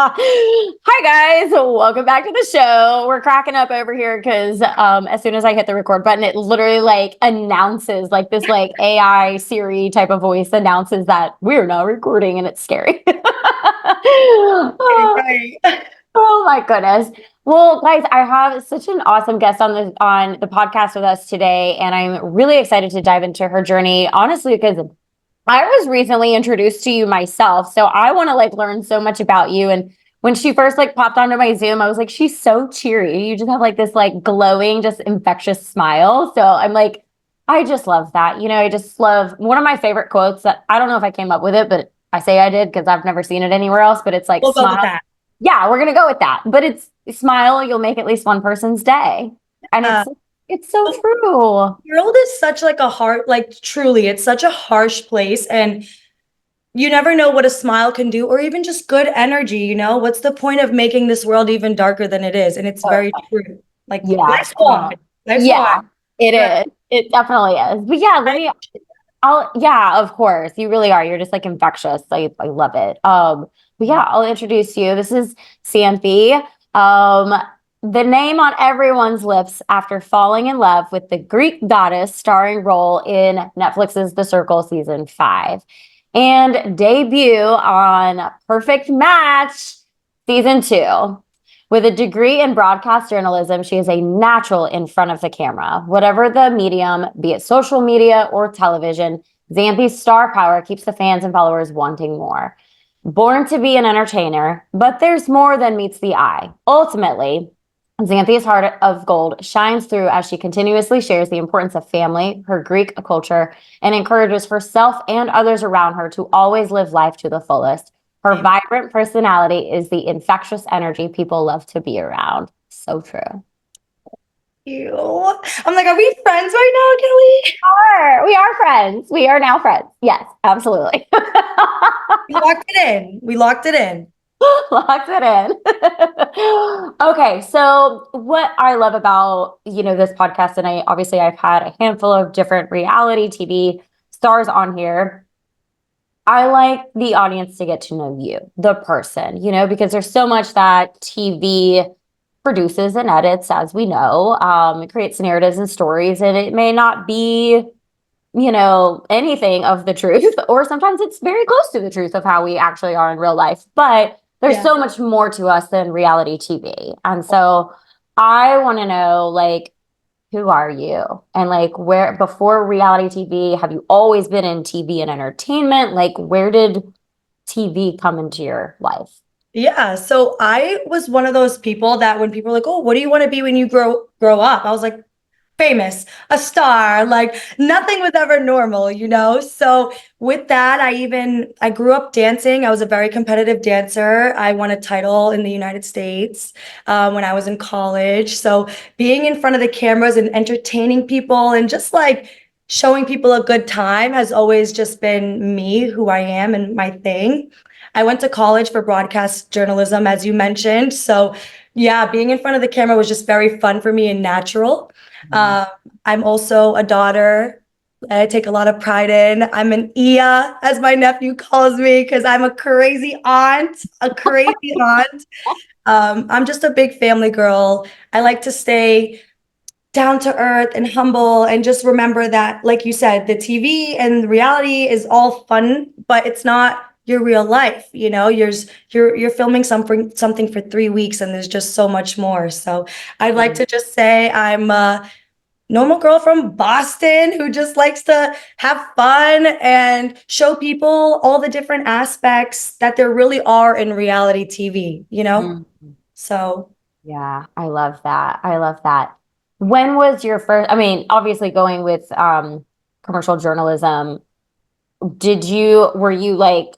Hi guys, welcome back to the show. We're cracking up over here because as soon as I hit the record button, it literally like announces like this like AI Siri type of voice announces that we're now recording and it's scary. Oh, Right. oh my goodness. Well, guys, I have such an awesome guest on the podcast with us today, and I'm really excited to dive into her journey, honestly, because I was recently introduced to you myself, so I want to like learn so much about you. And when she first like popped onto my Zoom, I was like, she's so cheery. You just have like this like glowing, just infectious smile. So I'm like, I just love that. I just love one of my favorite quotes that I don't know if I came up with it, but I say I did because I've never seen it anywhere else. But it's like We'll go with smile. that. Yeah, we're gonna go with that. But it's smile, you'll make at least one person's day. And Uh, it's so the true. world is such like a hard, like truly, it's such a harsh place, and you never know what a smile can do, or even just good energy. What's the point of making this world even darker than it is? And it's Oh, very true. Like yeah. life's hard. Life's hard. Yeah, it Right. is. It definitely is. But yeah, yeah, of course. You really are. You're just like infectious. I love it. But yeah, I'll introduce you. This is Xanthi. Um, the name on everyone's lips after falling in love with the Greek goddess starring role in Netflix's The Circle season 5 and debut on Perfect Match season 2. With a degree in broadcast journalism, she is a natural in front of the camera. Whatever the medium, be it social media or television, Xanthi's star power keeps the fans and followers wanting more. Born to be an entertainer, but there's more than meets the eye. Ultimately, Xanthi's heart of gold shines through as she continuously shares the importance of family, her Greek culture, and encourages herself and others around her to always live life to the fullest. Her Amen. vibrant personality is the infectious energy people love to be around. So true. You. I'm like, are we friends right now? Can we? We are friends. We are now friends. Yes, absolutely. We locked it in. We locked it in. Locked it in. Okay, so what I love about, this podcast, and I've had a handful of different reality TV stars on here. I like the audience to get to know you, the person, because there's so much that TV produces and edits, as we know. It creates narratives and stories, and it may not be, anything of the truth, or sometimes it's very close to the truth of how we actually are in real life. But there's Yeah. so much more to us than reality TV. And so I want to know, like, who are you? And like, where before reality TV, have you always been in TV and entertainment? Like, where did TV come into your life? Yeah, so I was one of those people that when people are like, "Oh, what do you want to be when you grow up?" I was like, famous, a star, like nothing was ever normal. So with that, I grew up dancing. I was a very competitive dancer. I won a title in the United States when I was in college. So being in front of the cameras and entertaining people and just like showing people a good time has always just been me, who I am, and my thing. I went to college for broadcast journalism, as you mentioned. So yeah, being in front of the camera was just very fun for me and natural. Mhm. Um, I'm also a daughter that I take a lot of pride in. I'm an Ia, as my nephew calls me, because I'm a crazy aunt, a crazy aunt. I'm just a big family girl. I like to stay down to earth and humble and just remember that, like you said, the TV and reality is all fun, but it's not your real life. You're filming something for 3 weeks and there's just so much more. So I'd like to just say I'm normal girl from Boston who just likes to have fun and show people all the different aspects that there really are in reality TV. Mhm. So, Yeah, I love that. I love that. When was your first, I mean, obviously going with commercial journalism, were you like,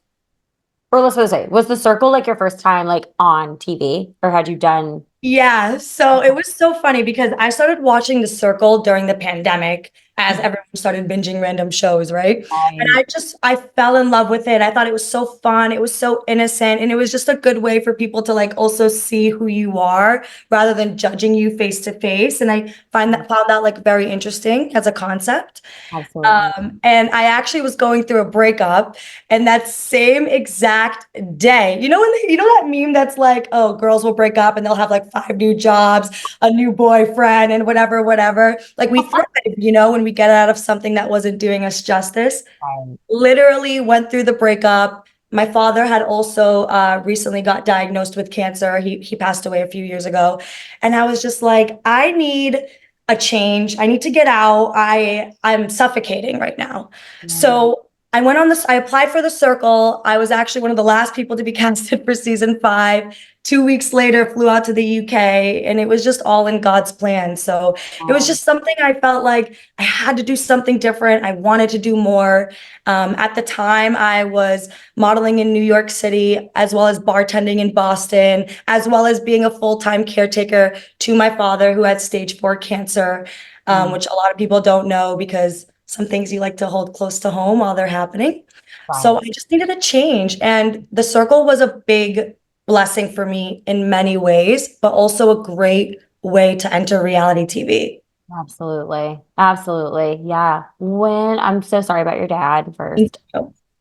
or let's say, was The Circle like your first time like on TV, or had you done? yeah, so it was so funny because I started watching The Circle during the pandemic. as everyone started binging random shows, right? And Right. I fell in love with it. I thought it was so fun. It was so innocent. And it was just a good way for people to like also see who you are rather than judging you face to face. And I found that like very interesting as a concept. Absolutely. And I actually was going through a breakup, and that same exact day, you know, you know that meme that's like, oh, girls will break up and they'll have like 5 new jobs, a new boyfriend, and whatever, whatever. Like we thrive, you know, when we get out of something that wasn't doing us justice. Right. Literally went through the breakup. My father had also recently got diagnosed with cancer. He passed away a few years ago, and I was just like, I need a change. I need to get out. I'm suffocating right now. Right. So I went on this. I applied for the Circle. I was actually one of the last people to be casted for season 5. 2 weeks later, flew out to the UK, and it was just all in God's plan. So it was Um, just something I felt like I had to do something different. I wanted to do more. At the time, I was modeling in New York City, as well as bartending in Boston, as well as being a full-time caretaker to my father who had stage 4 cancer, mm, which a lot of people don't know because some things you like to hold close to home while they're happening. So right. I just needed a change. And the Circle was a big blessing for me in many ways, but also a great way to enter reality TV. Absolutely. Absolutely. Yeah. When I'm so sorry about your dad first.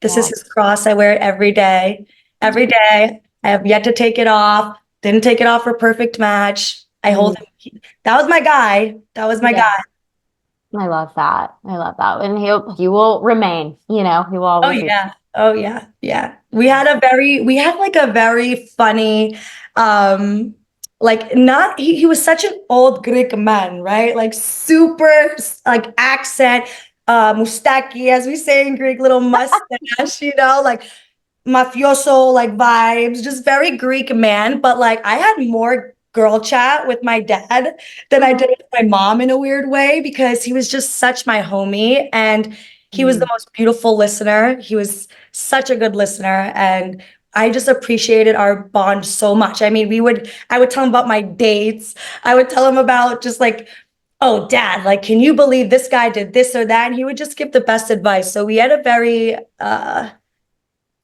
This is Yeah. his cross. I wear it every day. Every day. I have yet to take it off. Didn't take it off for Perfect Match. I hold Mm, him. That was my guy. That was my yeah. guy. I love that. I love that. And he will remain, he will Oh always be. yeah. Oh yeah. Yeah. We had like a very funny, um, like not, he was such an old Greek man, right? Like super like accent, mustaki, as we say in Greek, little mustache, like mafioso like vibes, just very Greek man. But like I had more girl chat with my dad than I did with my mom in a weird way because he was just such my homie, and he was the Mm, most beautiful listener. He was such a good listener, and I just appreciated our bond so much. I mean, I would tell him about my dates. I would tell him about just like, oh, dad, like, can you believe this guy did this or that? And he would just give the best advice. So we had a very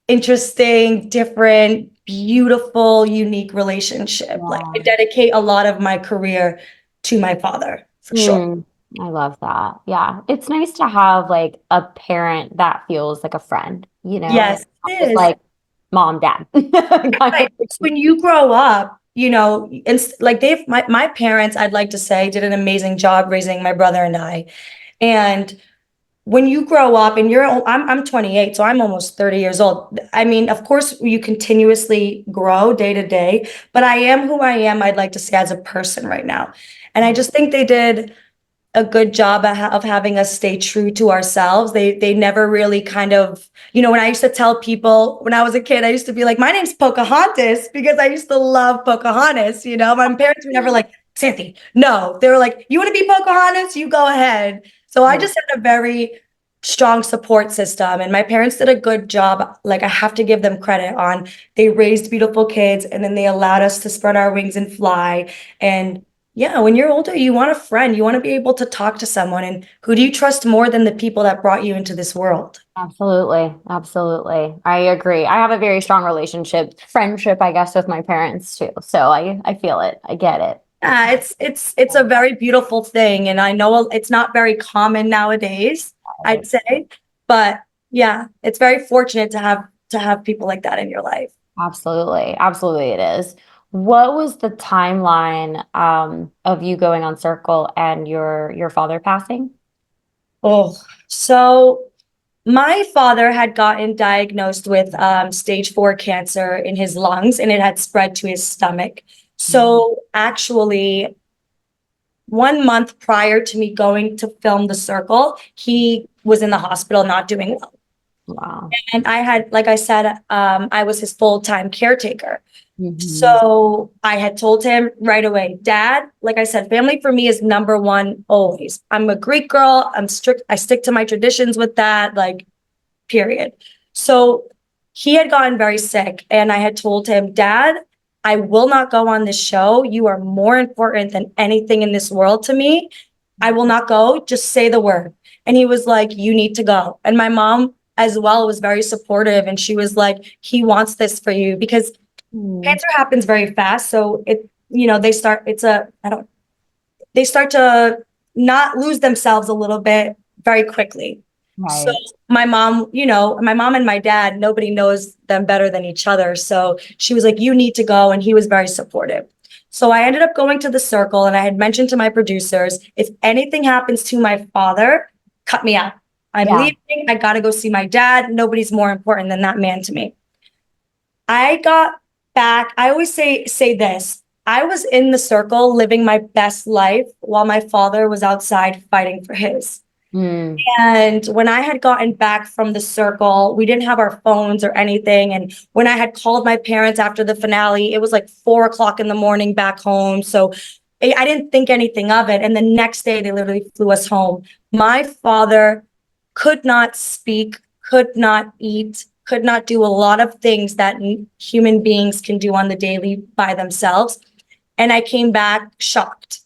interesting, different, beautiful, unique relationship. Like I yeah. dedicate a lot of my career to my father, for sure. Mm, I love that. Yeah. It's nice to have like a parent that feels like a friend, Yes, not it just is. like mom, dad kind of Right. When you grow up, and like my parents, I'd like to say, did an amazing job raising my brother and I. And when you grow up and I'm 28, so I'm almost 30 years old. I mean, of course, you continuously grow day to day, but I am who I am, I'd like to say, as a person right now. And I just think they did a good job of having us stay true to ourselves. They never really kind of, when I used to tell people when I was a kid, I used to be like, my name's Pocahontas because I used to love Pocahontas. My parents were never like, Xanthi. No, they were like, you want to be Pocahontas? You go ahead. So I just had a very strong support system, and my parents did a good job. Like I have to give them credit on, they raised beautiful kids, and then they allowed us to spread our wings and fly. And yeah, when you're older, you want a friend. You want to be able to talk to someone. And who do you trust more than the people that brought you into this world? Absolutely. Absolutely. I agree. I have a very strong friendship, I guess, with my parents too. So I feel it. I get it. Yeah, it's a very beautiful thing. And I know it's not very common nowadays, I'd say. But yeah, it's very fortunate to have people like that in your life. Absolutely. Absolutely it is. What was the timeline of you going on Circle and your father passing? Oh, so my father had gotten diagnosed with stage 4 cancer in his lungs, and it had spread to his stomach. So actually, 1 month prior to me going to film The Circle, he was in the hospital not doing well. Wow. And I had, like I said, I was his full-time caretaker. Hmm. So I had told him right away, Dad, like I said, family for me is number one always. I'm a Greek girl. I'm strict. I stick to my traditions with that, like, period. So he had gotten very sick, and I had told him, Dad, I will not go on this show. You are more important than anything in this world to me. I will not go. Just say the word. And he was like, you need to go. And my mom as well was very supportive. And she was like, he wants this for you because cancer happens very fast. So they start, they start to not lose themselves a little bit very quickly. So Right. my mom and my dad, nobody knows them better than each other. So she was like, you need to go. And he was very supportive. So I ended up going to the circle, and I had mentioned to my producers, if anything happens to my father, cut me out. I'm Yeah. leaving. I got to go see my dad. Nobody's more important than that man to me. I got back. I always say this. I was in the circle living my best life while my father was outside fighting for his. Mm. And when I had gotten back from the circle, we didn't have our phones or anything. And when I had called my parents after the finale, it was like 4 o'clock in the morning back home. So I didn't think anything of it. And the next day, they literally flew us home. My father could not speak, could not eat, could not do a lot of things that human beings can do on the daily by themselves. And I came back shocked.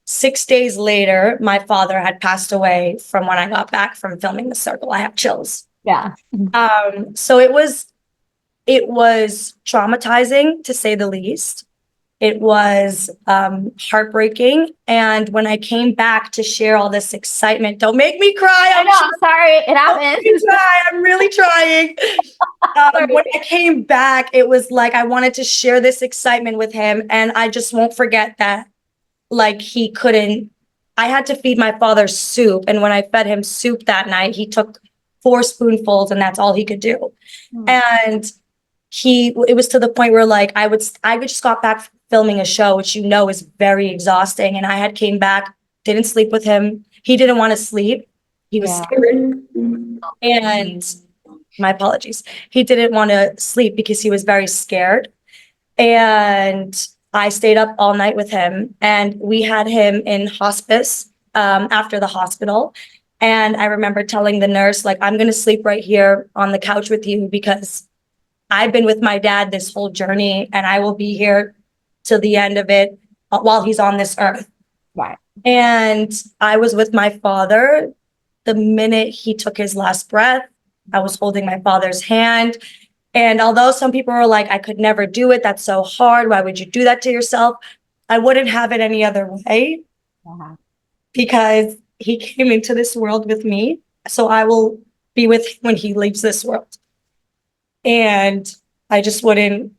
6 days later, my father had passed away from when I got back from filming The Circle. I have chills. Yeah. So it was traumatizing to say the least. It was heartbreaking. And when I came back to share all this excitement, don't make me cry. I know. I'm sorry. It Don't make happened. me cry. I'm really trying. Sorry. When I came back, it was like I wanted to share this excitement with him. And I just won't forget that, like, I had to feed my father soup. And when I fed him soup that night, he took 4 spoonfuls and that's all he could do. And it was to the point where like I would just got back from filming a show, which is very exhausting. And I had came back, didn't sleep with him. He didn't want to sleep. He was Yeah. scared. And my apologies. He didn't want to sleep because he was very scared. And I stayed up all night with him, and we had him in hospice after the hospital. And I remember telling the nurse, like, I'm going to sleep right here on the couch with you because I've been with my dad this whole journey, and I will be here till the end of it while he's on this earth. Right. And I was with my father the minute he took his last breath. I was holding my father's hand. And although some people were like, I could never do it, that's so hard, why would you do that to yourself? I wouldn't have it any other way Yeah. because he came into this world with me. So I will be with him when he leaves this world. And I just wouldn't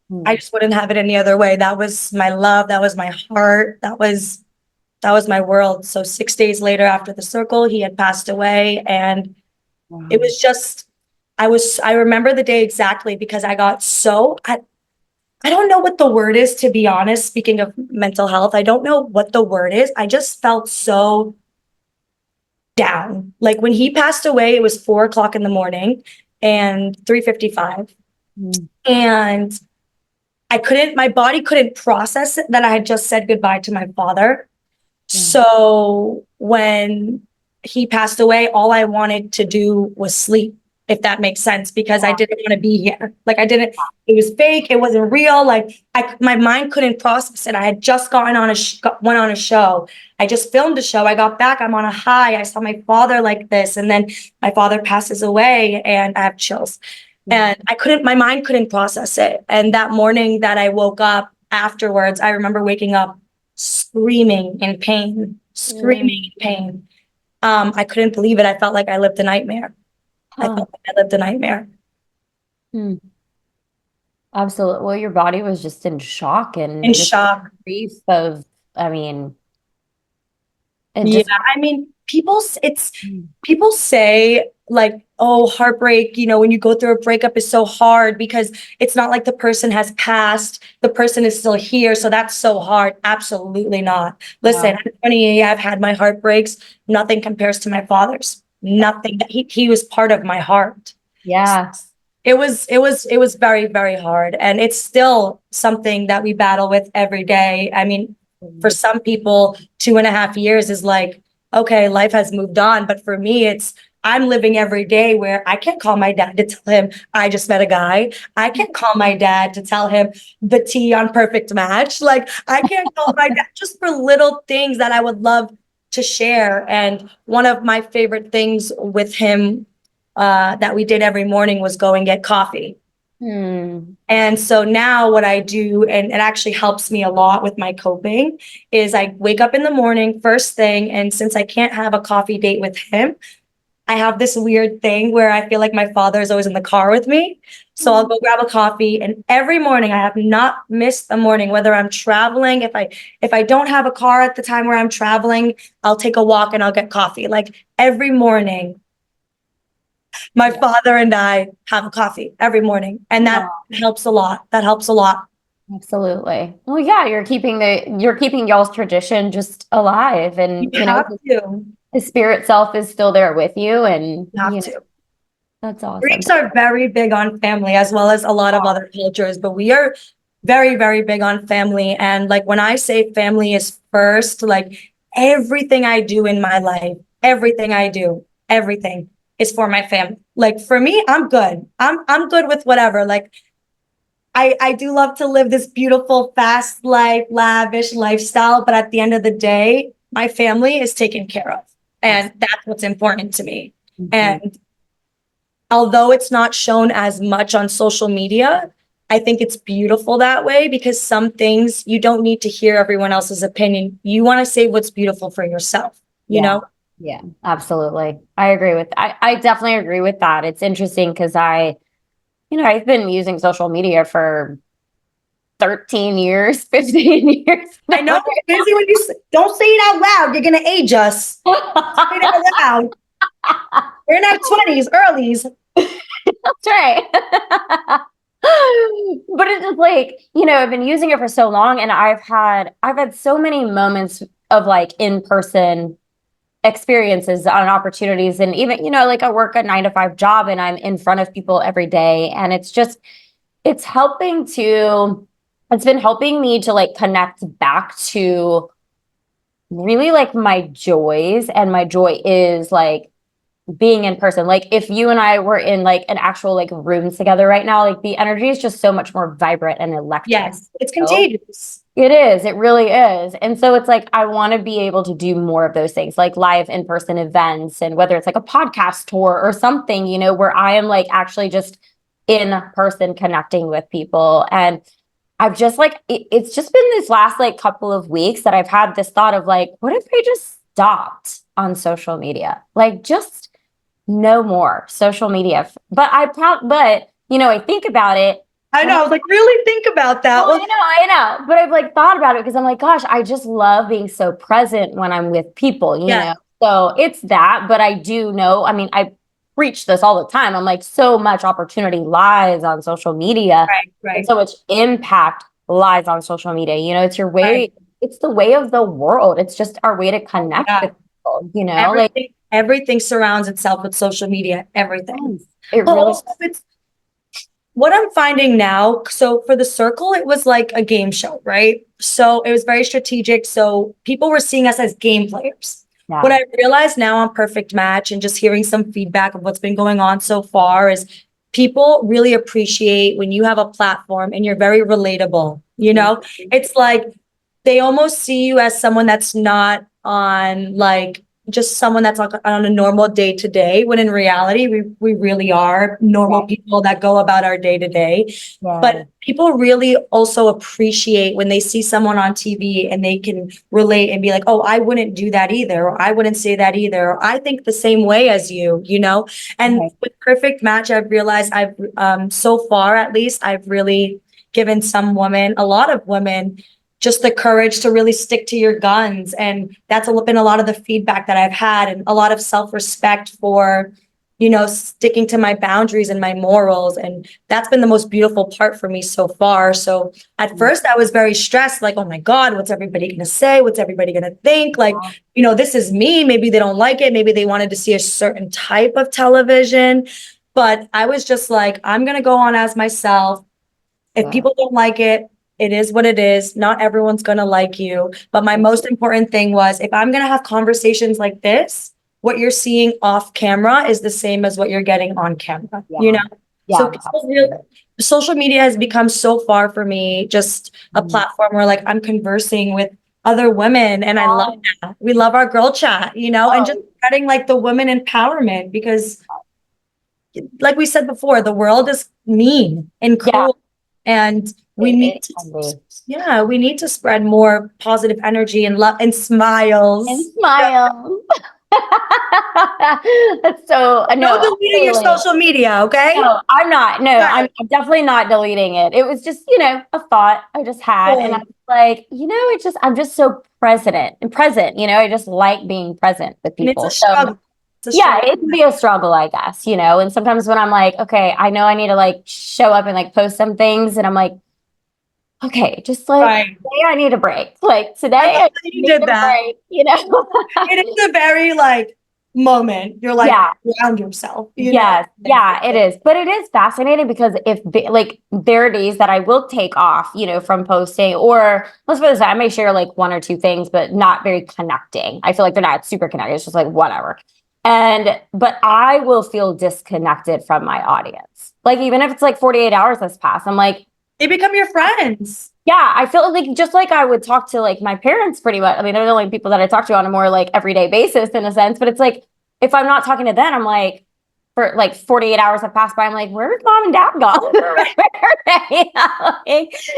have it any other way. That was my love. That was my heart. That was my world. So 6 days later after the circle, he had passed away. And it was just, I remember the day exactly because I got I don't know what the word is, to be honest. Speaking of mental health, I don't know what the word is. I just felt so down. Like when he passed away, it was 4 o'clock in the morning and 3:55. And my body couldn't process it that I had just said goodbye to my father. So when he passed away, all I wanted to do was sleep, if that makes sense, because I didn't want to be here. Like it was fake. It wasn't real. Like my mind couldn't process it. I had just went on a show. I just filmed a show. I got back. I'm on a high. I saw my father like this. And then my father passes away and I have chills. And my mind couldn't process it. And that morning that I woke up afterwards, I remember waking up screaming in pain. I couldn't believe it. I felt like I lived a nightmare. I felt like I lived a nightmare. Absolutely. Well, your body was just in shock In and just shock. grief of, I mean, and Yeah, just I mean, people say like, oh, heartbreak, when you go through a breakup is so hard because it's not like the person has passed, the person is still here, so that's so hard. Absolutely not. Listen, I'm 28, I've had my heartbreaks. Nothing compares to my father's. Nothing. He was part of my heart. yeah. It was very, very hard. And it's still something that we battle with every day. I mean, for some people, 2.5 years is like, okay, life has moved on. But for me, I'm living every day where I can't call my dad to tell him I just met a guy. I can't call my dad to tell him the tea on Perfect Match. Like I can't call my dad just for little things that I would love to share. And one of my favorite things with him that we did every morning was go and get coffee. And so now what I do, and it actually helps me a lot with my coping, is I wake up in the morning first thing. And since I can't have a coffee date with him, I have this weird thing where I feel like my father is always in the car with me. So I'll go grab a coffee, and every morning I have not missed a morning, whether I'm traveling. If I don't have a car at the time where I'm traveling, I'll take a walk and I'll get coffee. Like every morning, my father and I have a coffee every morning, and that helps a lot. That helps a lot. Absolutely. Well, yeah, you're keeping y'all's tradition just alive, and You have to. the spirit self is still there with you, and You have to. that's awesome. Greeks are very big on family, as well as a lot of other cultures, but we are very, very big on family. And like when I say family is first, like everything I do in my life, everything I do, everything is for my family. Like for me, I'm good. I'm good with whatever. Like I do love to live this beautiful, fast life, lavish lifestyle, but at the end of the day, my family is taken care of. And that's what's important to me. And although it's not shown as much on social media, I think it's beautiful that way, because some things you don't need to hear everyone else's opinion. You want to say what's beautiful for yourself, you know? Yeah, absolutely. I definitely agree with that. It's interesting because I've been using social media for 13 years, 15 years. I know it's busy when don't say it out loud. You're going to age us. Say it out loud. We're in our 20s, earlies. That's right. But it's just like, I've been using it for so long, and I've had so many moments of like in-person experiences on opportunities. And even, like I work a 9 to 5 job and I'm in front of people every day. And it's been helping me to like connect back to really like my joys. And my joy is like being in person. Like if you and I were in like an actual like room together right now, like the energy is just so much more vibrant and electric. Yes, it's contagious. It is. It really is. And so it's like, I want to be able to do more of those things, like live in-person events, and whether it's like a podcast tour or something, where I am like actually just in person connecting with people. And I've just like, it's just been this last like couple of weeks that I've had this thought of like, what if I just stopped on social media? Like just no more social media. But I think about it. I know. I was like, really think about that. Well, I know. But I've like thought about it because I'm like, gosh, I just love being so present when I'm with people, you know? So it's that, but I do know, I mean, I preach this all the time. I'm like, so much opportunity lies on social media. Right. And so much impact lies on social media. It's your way, it's the way of the world. It's just our way to connect with people, everything surrounds itself with social media, everything. It really what I'm finding now, so for the circle, it was like a game show, right? So it was very strategic. So people were seeing us as game players. Yeah. What I realized now on Perfect Match and just hearing some feedback of what's been going on so far is people really appreciate when you have a platform and you're very relatable. It's like they almost see you as someone that's not on like just someone that's on a normal day to day, when in reality, we really are normal people that go about our day to day. But people really also appreciate when they see someone on TV and they can relate and be like, oh, I wouldn't do that either, or I wouldn't say that either, or I think the same way as you, And with Perfect Match, I've realized so far, at least, I've really given a lot of women, just the courage to really stick to your guns. And that's been a lot of the feedback that I've had, and a lot of self-respect for, sticking to my boundaries and my morals. And that's been the most beautiful part for me so far. So at first I was very stressed, like, oh my God, what's everybody going to say? What's everybody going to think? Like, this is me. Maybe they don't like it. Maybe they wanted to see a certain type of television. But I was just like, I'm going to go on as myself. If people don't like it, it is what it is. Not everyone's going to like you. But my most important thing was, if I'm going to have conversations like this, what you're seeing off camera is the same as what you're getting on camera, So social media has become so far for me just a platform where like I'm conversing with other women. And I love that. We love our girl chat, and just Oh, spreading like the women empowerment because like we said before, the world is mean and yeah, cruel. And we it need to, can be. yeah, we need to spread more positive energy and love and And smiles. smile. That's so, No no, deleting your absolutely. social media, okay? No, I'm not. No, Right. I'm definitely not deleting it. It was just, a thought I just had. And I Good. was like, I'm just so present. I just like being present with And it's a people. So struggle. It's a yeah, struggle. it can be a struggle, I guess, And sometimes when I'm like, okay, I know I need to like show up and like post some things, and I'm like, okay, just like Right. today I need a break. Like I today love I that you need did a that. break. It is a very like moment. You're like Yeah. around yourself. Yes, yeah, it is. But it is fascinating because like there are days that I will take off, from posting, or let's put this out, I may share like one or two things, but not very connecting. I feel like they're not super connected. It's just like whatever. But I will feel disconnected from my audience. Like even if it's like 48 hours has passed, I'm like, They become your friends. yeah, I feel like just like I would talk to like my parents pretty much. I mean, they're the only people that I talk to on a more like everyday basis in a sense, but it's like if I'm not talking to them, I'm like for like 48 hours have passed by, I'm like, where's mom and dad gone? Where are they?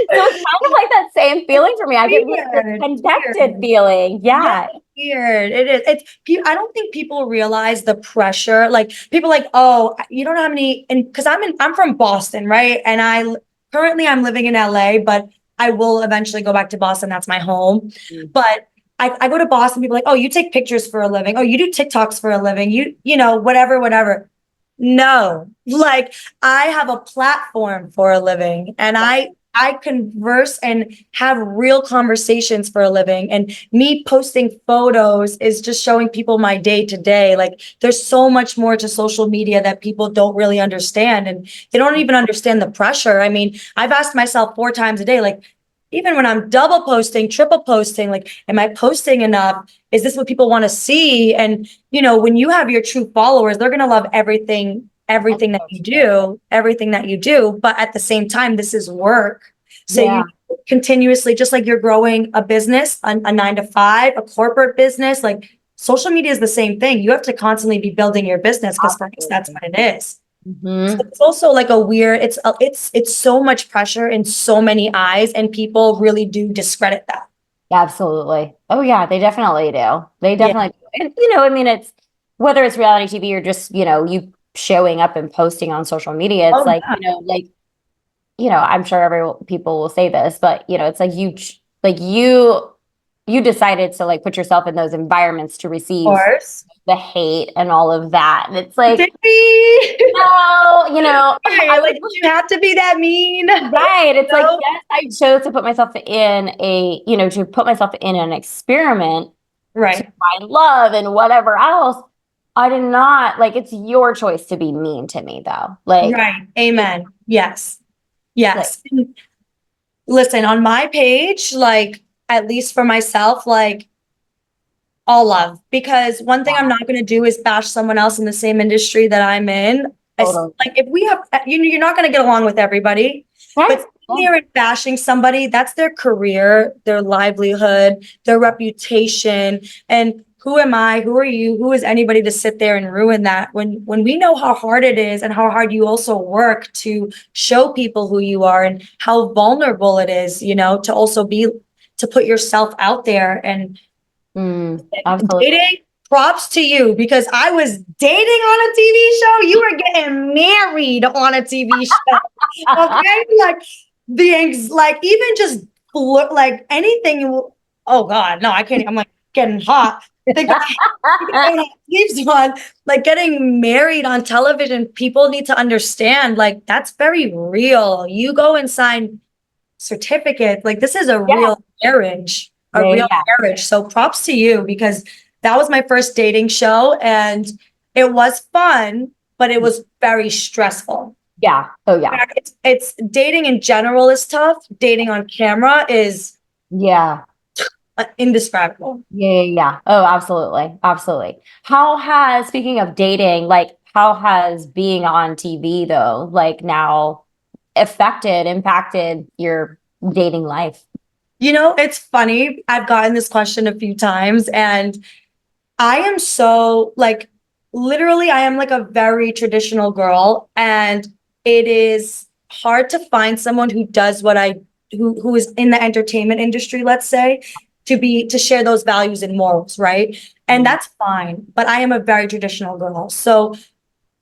So it's kind of like that same feeling for me. I get really this Weird. connected Weird. feeling. Yeah, Yeah. weird. It is. I don't think people realize the pressure. Like people like, oh, you don't know how many, and because I'm from Boston, right? And currently I'm living in LA, but I will eventually go back to Boston. That's my home. Mm. But I go to Boston, people are like, oh, you take pictures for a living. Oh, you do TikToks for a living. Whatever, whatever. No, like I have a platform for a living and Yeah. I converse and have real conversations for a living. And me posting photos is just showing people my day to day. Like there's so much more to social media that people don't really understand. And they don't even understand the pressure. I mean, I've asked myself 4 times a day, like, even when I'm double posting, triple posting, like, am I posting enough? Is this what people want to see? And, when you have your true followers, they're going to love That's everything that so you true. do, everything that you do. But at the same time, this is work. So Yeah. you continuously, just like you're growing a business, a 9 to 5, a corporate business, like social media is the same thing. You have to constantly be building your business because for us, that's Absolutely. what it is. So Hmm. it's also like a weird, it's so much pressure and so many eyes, and people really do discredit that. Absolutely. Oh yeah, they definitely do. They Yeah. definitely do. And I mean, it's whether it's reality TV or just, you showing up and posting on social media, it's Oh, like, yeah, I'm sure every people will say this, but it's like like you decided to like put yourself in those environments to of receive course. the hate and all of that. And it's like, Did we? no, Right, I like, was did you have to be that mean? right. It's like, No? yes, I chose to put myself in to put myself in an experiment to Right, find love and whatever else. I did not like it's your choice to be mean to me though. right. It's Amen. Yes. like Yes. Listen, on my page, like, at least for myself, like, all love. Because one thing I'm yeah, not going to do is bash someone else in the same industry that I'm in. totally. Like, if we have, you're not going to get along with everybody, but Right. sitting Yeah. there and bashing somebody, that's their career, their livelihood, their reputation. And who am I? Who are you? Who is anybody to sit there and ruin that when we know how hard it is and how hard you also work to show people who you are and how vulnerable it is, to also be to put yourself out there and Absolutely. dating, props to you because I was dating on a TV show. You were getting married on a TV show. Okay. Like like even just like anything. Oh God, no, I can't. I'm like getting hot. Think about sleeves on, like getting married on television. People need to understand, like, that's very real. You go and sign certificate. Like this is a Yeah. real marriage, a Yeah. real Yeah. marriage. So props to you because that was my first dating show and it was fun, but it was very stressful. Yeah. Oh yeah. It's dating in general is tough. Dating on camera is Yeah. indescribable. Yeah, yeah, yeah. Oh, absolutely. Absolutely. Speaking of dating, like, how has being on TV, though, like now impacted your dating life? It's funny. I've gotten this question a few times, and I am so like literally I am like a very traditional girl, and it is hard to find someone who does what I who is in the entertainment industry, let's say, to share those values and morals, right? And Mm. that's fine, but I am a very traditional girl. So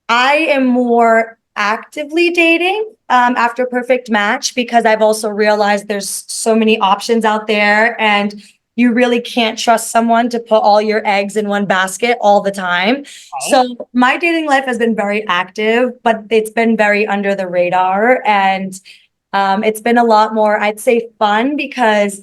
I am more actively dating after Perfect Match because I've also realized there's so many options out there, and you really can't trust someone to put all your eggs in one basket all the time. Okay. So my dating life has been very active, but it's been very under the radar, and it's been a lot more, I'd say, fun because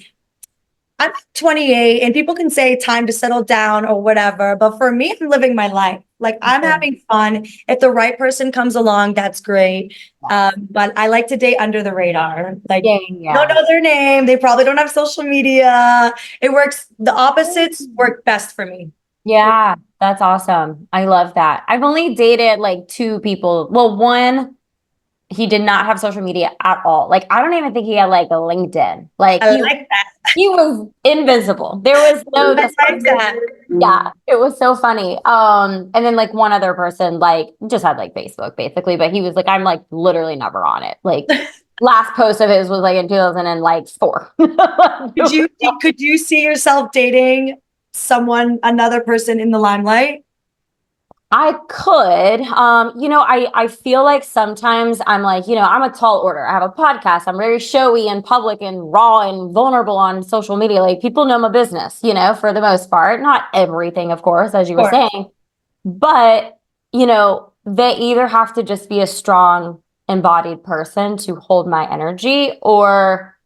I'm 28 and people can say time to settle down or whatever, but for me, I'm living my life. Like I'm Sure. having fun. If the right person comes along, that's great. Yes. But I like to date under the radar. Like Yeah, I don't yeah. know their name. They probably don't have social media. It works. The opposites work best for me. Yeah, that's awesome. I love that. I've only dated like two people. Well, one, he did not have social media at all. Like, I don't even think he had like a LinkedIn. Like, I like that. he was invisible. There was no I just like that. yeah, it was so funny. And then like one other person like just had like Facebook basically, but he was like, I'm like literally never on it. Like last post of his was like in 2004. Could you could you see yourself dating someone, another person in the limelight? I could. I feel like sometimes I'm like, I'm a tall order. I have a podcast. I'm very showy and public and raw and vulnerable on social media. Like people know my business, for the most part. Not everything, of course, as you were Or saying. But, they either have to just be a strong, embodied person to hold my energy, or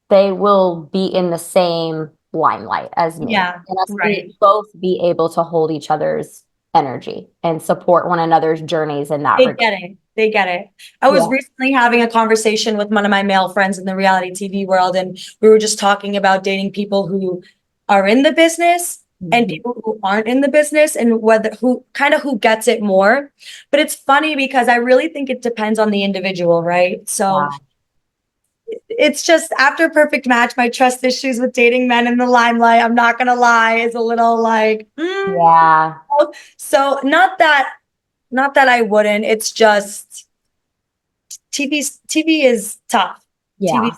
they will be in the same limelight as me. yeah, And us right. both be able to hold each other's energy and support one another's journeys in that They regard. get it. They get it. I was Yeah. recently having a conversation with one of my male friends in the reality TV world, and we were just talking about dating people who are in the business and Mhm. people who aren't in the business, and whether who gets it more. But it's funny because I really think it depends on the individual, right? So Yeah. it's just after Perfect Match, my trust issues with dating men in the limelight, I'm not gonna lie, is a little like, Yeah. so not that I wouldn't. It's just TV is tough. TV. Yeah. Yeah,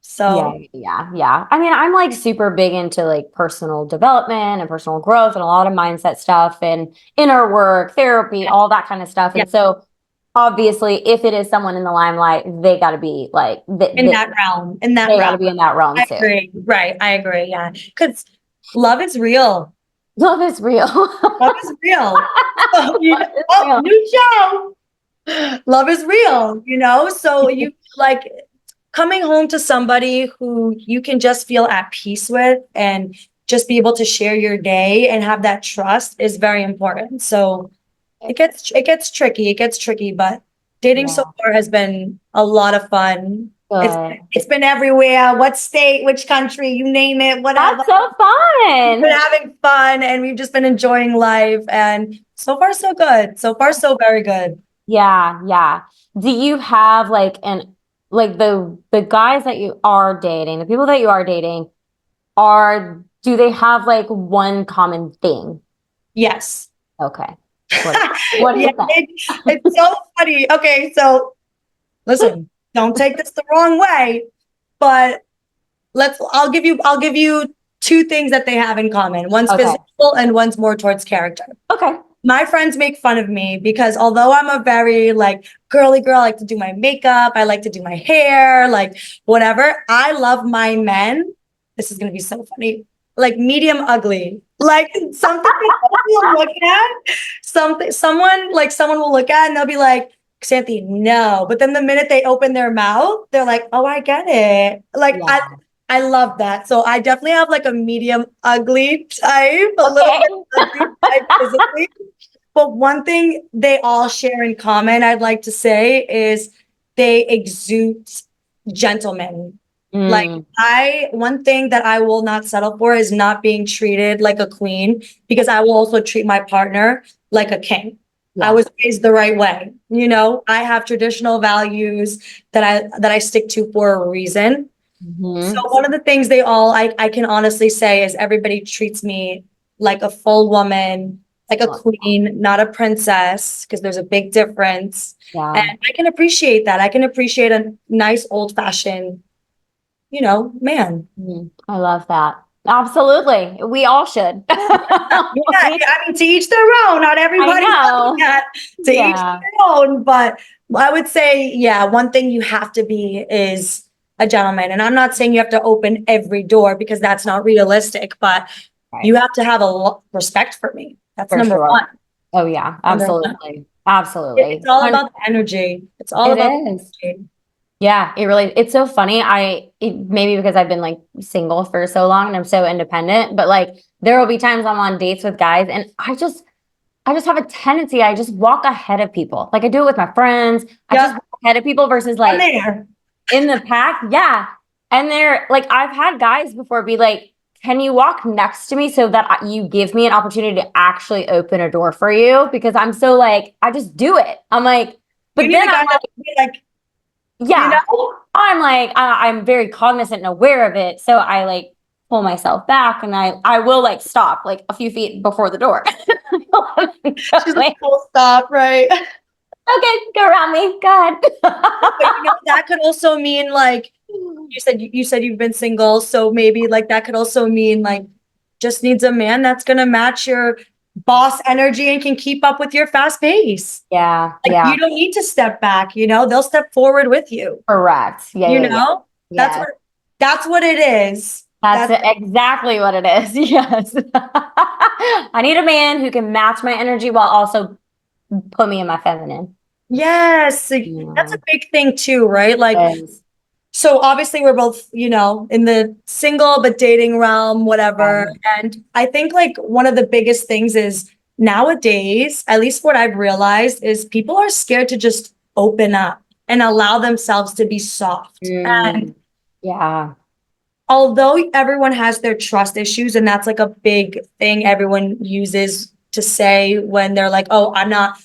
So yeah, yeah. I mean, I'm like super big into like personal development and personal growth and a lot of mindset stuff and inner work, therapy, all that kind of stuff. yeah, And so obviously, if it is someone in the limelight, they got to be like in that realm, in that they got realm. to be in that realm I too. agree. Right. I agree. Yeah. Because love is real. Love is real. Love is real. So, Love is oh, real. new show. Love is real. So you like coming home to somebody who you can just feel at peace with and just be able to share your day and have that trust is very important. So it gets tricky. It gets tricky, but dating so Yeah, far has been a lot of fun. It's good. it's been everywhere. What state, which country, you name it, whatever. That's so We've been fun. having fun and we've just been enjoying life. And so far, so good. So far, so very good. Yeah, yeah. Do you have like the guys that you are dating, the people that you are dating, do they have like one common thing? Yes. Okay. What Yeah, is that? it's so funny. Okay, so listen, don't take this the wrong way, but I'll give you two things that they have in common. One's Okay. physical and one's more towards character. Okay. My friends make fun of me because although I'm a very like girly girl, I like to do my makeup, I like to do my hair, like whatever. I love my men. This is gonna be so funny. Like medium ugly. Like something people will look at, someone will look at and they'll be like, Xanthi, no. But then the minute they open their mouth, they're like, oh, I get it. Like Yeah. I love that. So I definitely have like a medium ugly type, a little Okay. bit ugly type physically. But one thing they all share in common, I'd like to say, is they exude gentlemen. Like Mm, one thing that I will not settle for is not being treated like a queen because I will also treat my partner like a king. I yeah. was raised the right way. I have traditional values that I stick to for a reason. So Mhm. one of the things I can honestly say is everybody treats me like a full woman, like a queen, not a princess, because there's a big difference. And Yeah. I can appreciate that. I can appreciate a nice old fashioned, man. I love that. Absolutely. We all should. Yeah, I mean, to each their own. Not I everybody's like know. that. To each Yeah. their own. But I would say, yeah, one thing you have to be is a gentleman. And I'm not saying you have to open every door because that's not realistic, but you Right. have to have respect for me. That's For number sure. one. Oh yeah, Number one. absolutely. Absolutely. It's all about the energy. It's all It about is. the energy. Yeah, it's so funny. Maybe because I've been like single for so long and I'm so independent, but like there will be times I'm on dates with guys and I just have a tendency, I just walk ahead of people. Like I do it with my friends. I just Yep. walk ahead of people versus I'm like there. in the pack. Yeah. And they're like, I've had guys before be like, can you walk next to me so that you give me an opportunity to actually open a door for you? Because I'm so like, I just do it. I'm like, You but need then a I'm guy that can be like, you yeah, know, I'm like, I'm very cognizant and aware of it. So I like pull myself back and I will like stop like a few feet before the door. she's like Okay, full stop, right? go around me. Go ahead. But that could also mean like you said you've been single, so maybe like that could also mean like just needs a man that's gonna match your boss energy and can keep up with your fast pace. Yeah, Like yeah, you don't need to step back, they'll step forward with you. correct. Yeah, You yeah, yeah. know? That's Yes, what that's what it is. that's That's exactly what it is. Yes. I need a man who can match my energy while also put me in my feminine. yes, that's Yeah, a big thing too, right? Like yes. so obviously we're both, in the single but dating realm, whatever. Right. And I think like one of the biggest things is nowadays, at least what I've realized is people are scared to just open up and allow themselves to be soft. And Yeah. although everyone has their trust issues, and that's like a big thing everyone uses to say when they're like, oh, I'm not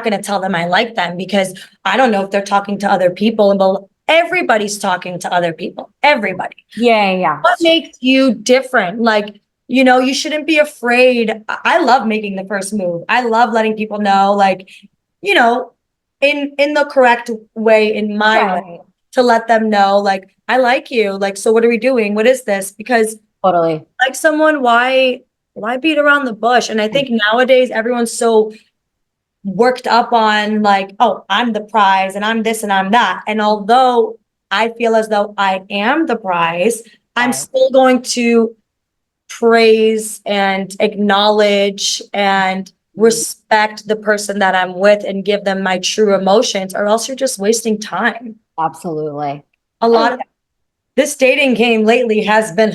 going to tell them I like them because I don't know if they're talking to other people. And everybody's talking to other people. Everybody. Yeah, yeah. What makes you different? Like, you shouldn't be afraid. I love making the first move. I love letting people know, like, you know, in the correct way, in my way, Right. to let them know, like, I like you. Like, so what are we doing? What is this? Because Totally. like someone, why beat around the bush? And I think nowadays everyone's so worked up on like, oh, I'm the prize and I'm this and I'm that. And although I feel as though I am the prize, I'm Right. still going to praise and acknowledge and respect the person that I'm with and give them my true emotions, or else you're just wasting time. Absolutely. A lot Oh, of this dating game lately has been,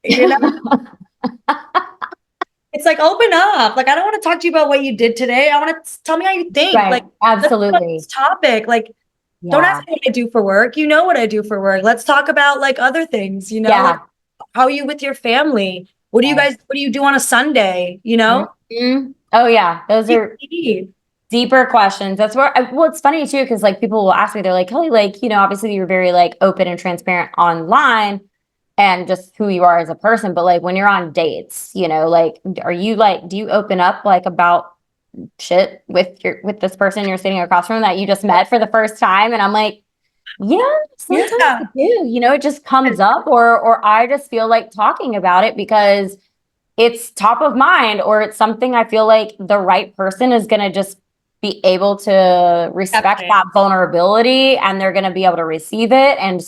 you know, it's like open up. Like, I don't want to talk to you about what you did today. I want to tell me how you think. right. Like, let's talk about Absolutely. this topic. Like, don't ask Yeah. me what I do for work. You know what I do for work. Let's talk about like other things, like Yeah. how are you with your family? What do you do on a Sunday? Mhm. Oh, yeah. Those are Deep. deeper questions. That's where, well, it's funny too, because like people will ask me, they're like, Kelly, like, obviously you're very like open and transparent online and just who you are as a person. But like when you're on dates, like, are you like, do you open up like about shit with this person you're sitting across from that you just met for the first time? And I'm like, yeah, sometimes I Yeah, do. It just comes up, or I just feel like talking about it because it's top of mind, or it's something I feel like the right person is going to just be able to respect definitely. that vulnerability and they're going to be able to receive it. And,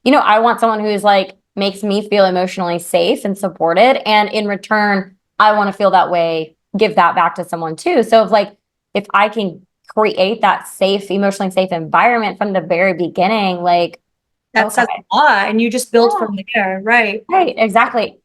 I want someone who's like makes me feel emotionally safe and supported. And in return, I want to feel that way, give that back to someone too. So if I can create that safe, emotionally safe environment from the very beginning, like, That okay, says a lot, and you just build yeah, from there, right? right, exactly.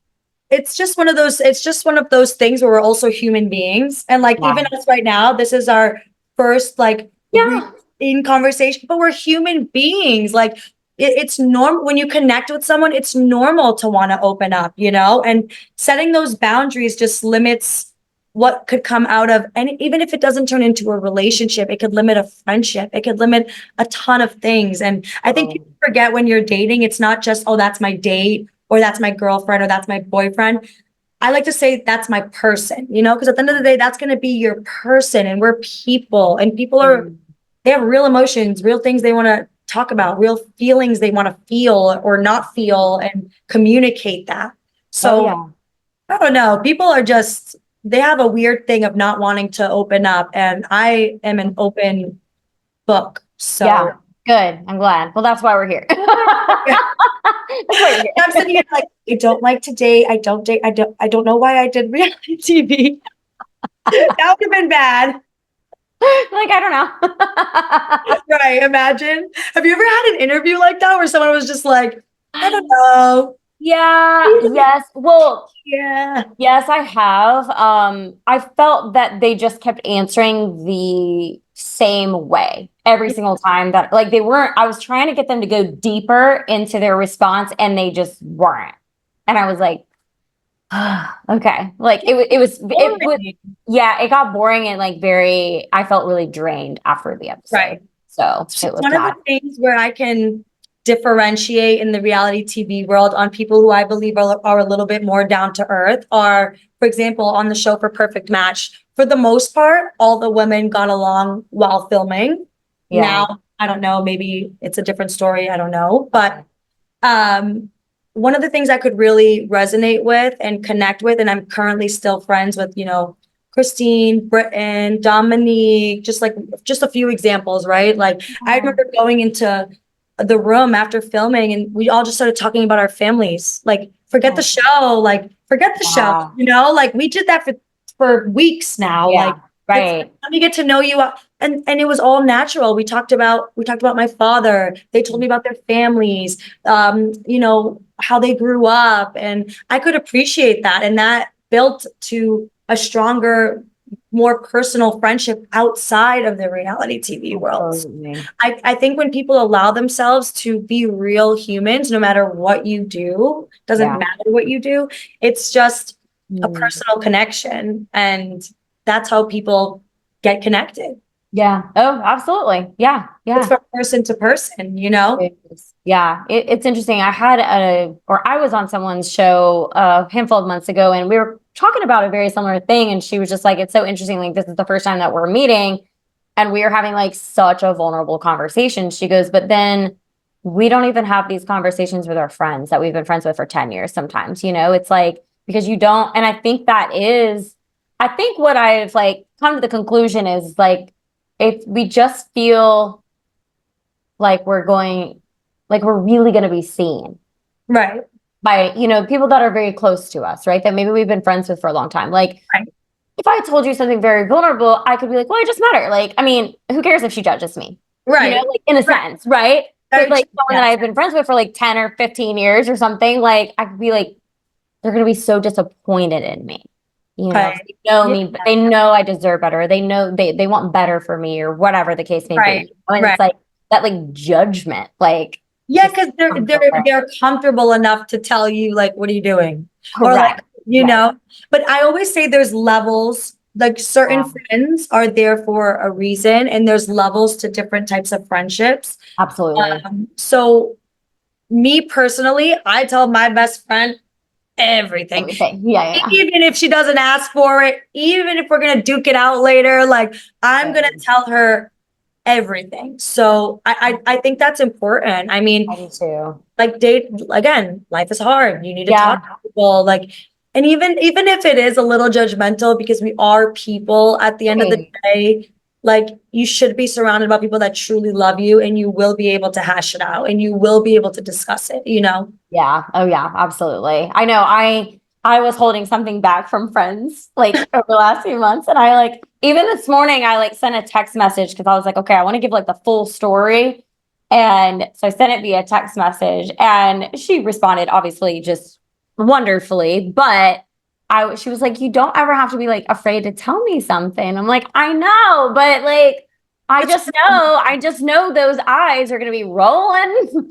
It's just one of those things where we're also human beings. And like even Yeah. us right now, this is our first like Yeah. in conversation, but we're human beings. Like it's normal when you connect with someone, it's normal to want to open up, and setting those boundaries just limits what could come out of, and even if it doesn't turn into a relationship, it could limit a friendship. It could limit a ton of things. And I think people forget when you're dating, it's not just, oh, that's my date, or that's my girlfriend, or that's my boyfriend. I like to say that's my person, because at the end of the day, that's going to be your person, and we're people, and people they have real emotions, real things they want to talk about, real feelings they want to feel or not feel, and communicate that. So I don't know. People are just, they have a weird thing of not wanting to open up. And I am an open book. So yeah, good. I'm glad. Well, that's why we're here. That's why you're here. I'm sitting here like, I don't like to date. I don't date. I don't know why I did reality TV. That would have been bad. Like, I don't know. Right. Imagine. Have you ever had an interview like that where someone was just like, I don't know. Yeah, yes. Well, Yeah. yes, I have. I felt that they just kept answering the same way every single time, that like they weren't, I was trying to get them to go deeper into their response and they just weren't. And I was like, okay. Like yeah, it got boring and like I felt really drained after the episode. Right. So it was One of the things where I can differentiate in the reality TV world on people who I believe are a little bit more down to earth are, for example, on the show for Perfect Match, for the most part, all the women got along while filming. Yeah. Now, I don't know, maybe it's a different story. I don't know. But one of the things I could really resonate with and connect with, and I'm currently still friends with, Christine, Britton, Dominique, just a few examples, right? Like I remember going into the room after filming and we all just started talking about our families. Like, forget the show, like we did that for weeks now. Yeah, right. Let me get to know you. And it was all natural. We talked about my father. They told me about their families, how they grew up. And I could appreciate that. And that built to a stronger, more personal friendship outside of the reality TV world. I think when people allow themselves to be real humans, no matter what you do, doesn't matter what you do, it's just a personal connection. And that's how people get connected. Yeah. Oh, absolutely. Yeah. Yeah. It's from person to person, Yeah. It's interesting. I was on someone's show a handful of months ago and we were talking about a very similar thing. And she was just like, it's so interesting. Like, this is the first time that we're meeting and we are having like such a vulnerable conversation. She goes, but then we don't even have these conversations with our friends that we've been friends with for 10 years sometimes, it's like, because you don't. And I think I think what I've like come to the conclusion is like, if we just feel like we're really going to be seen. Right. By, people that are very close to us, right? That maybe we've been friends with for a long time. Like, if I told you something very vulnerable, I could be like, well, I just met her. Like, I mean, who cares if she judges me? Right. Like in a sense, right? But like someone that I've been friends with for like 10 or 15 years or something, like I could be like, they're going to be so disappointed in me. They know me, but they know I deserve better. They know they want better for me or whatever the case may be. And it's like that, like judgment, like. Yeah, because they're comfortable enough to tell you, like, what are you doing? Correct. Or like, but I always say there's levels, like certain friends are there for a reason, and there's levels to different types of friendships. Absolutely. So me personally, I tell my best friend everything. Yeah. Even if she doesn't ask for it, even if we're going to duke it out later, like I'm going to tell her everything. So I think that's important. I mean, I do too. Like again, life is hard. You need to talk to people, like, and even if it is a little judgmental, because we are people at the end of the day, like you should be surrounded by people that truly love you, and you will be able to hash it out and you will be able to discuss it, Yeah. Oh yeah, absolutely. I know I was holding something back from friends like over the last few months. And I like, even this morning, I like sent a text message because I was like, okay, I want to give like the full story. And so I sent it via text message and she responded obviously just wonderfully, but she was like, you don't ever have to be like afraid to tell me something. I'm like, I know, but like, I just know those eyes are going to be rolling.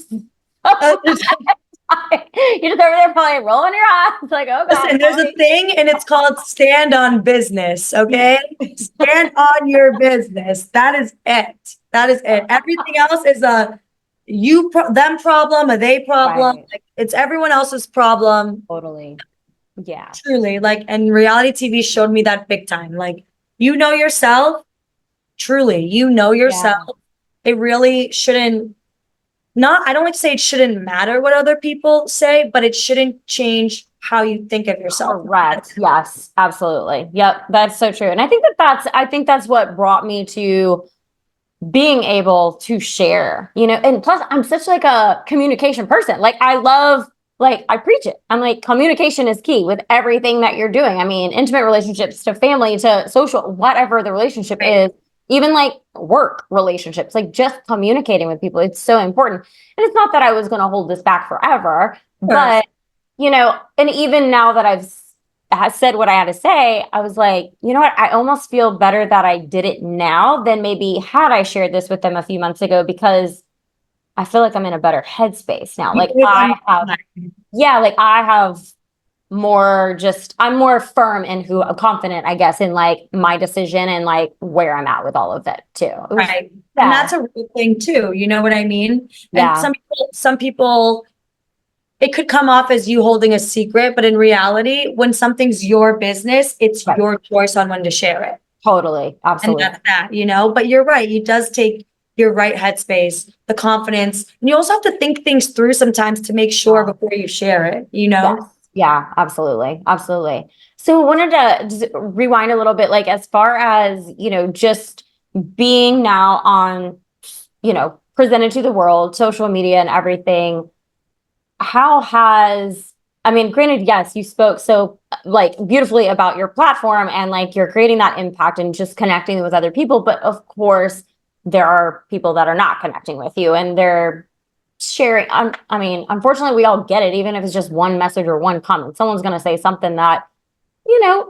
You're just over there probably rolling your eyes like, oh God. Listen, there's a thing and it's called stand on business, okay? Stand on your business. That is it. That is it. Everything else is a them problem, a they problem. Right. Like, it's everyone else's problem. Totally. Yeah. Truly, like, and reality TV showed me that big time. Like, you know yourself, truly, you know Yeah. yourself. It really shouldn't, not, I don't like to say it shouldn't matter what other people say, but it shouldn't change how you think of yourself. Correct. Yes, absolutely. Yep. That's so true. And I think that's what brought me to being able to share, and plus I'm such like a communication person. Like I preach it. I'm like, communication is key with everything that you're doing. I mean, intimate relationships to family to social, whatever the relationship Right. is, even like work relationships, like just communicating with people. It's so important. And it's not that I was going to hold this back forever, but and even now that I've said what I had to say, I was like, you know what? I almost feel better that I did it now than maybe had I shared this with them a few months ago, because I feel like I'm in a better headspace now. Like I have I'm more firm and confident, I guess, in like my decision and like where I'm at with all of it too. Right. And that's a real thing too. You know what I mean? And Yeah. some people, it could come off as you holding a secret, but in reality, when something's your business, it's Right. your choice on when to share it. Totally. Absolutely. And that's that, but you're right. It does take your right headspace, the confidence, and you also have to think things through sometimes to make sure before you share it, Yes. Yeah, absolutely. Absolutely. So I wanted to just rewind a little bit, like as far as, just being now on, presented to the world, social media and everything. I mean, granted, yes, you spoke so like beautifully about your platform and like you're creating that impact and just connecting with other people. But of course, there are people that are not connecting with you and they're sharing. I mean, unfortunately, we all get it, even if it's just one message or one comment. Someone's going to say something that,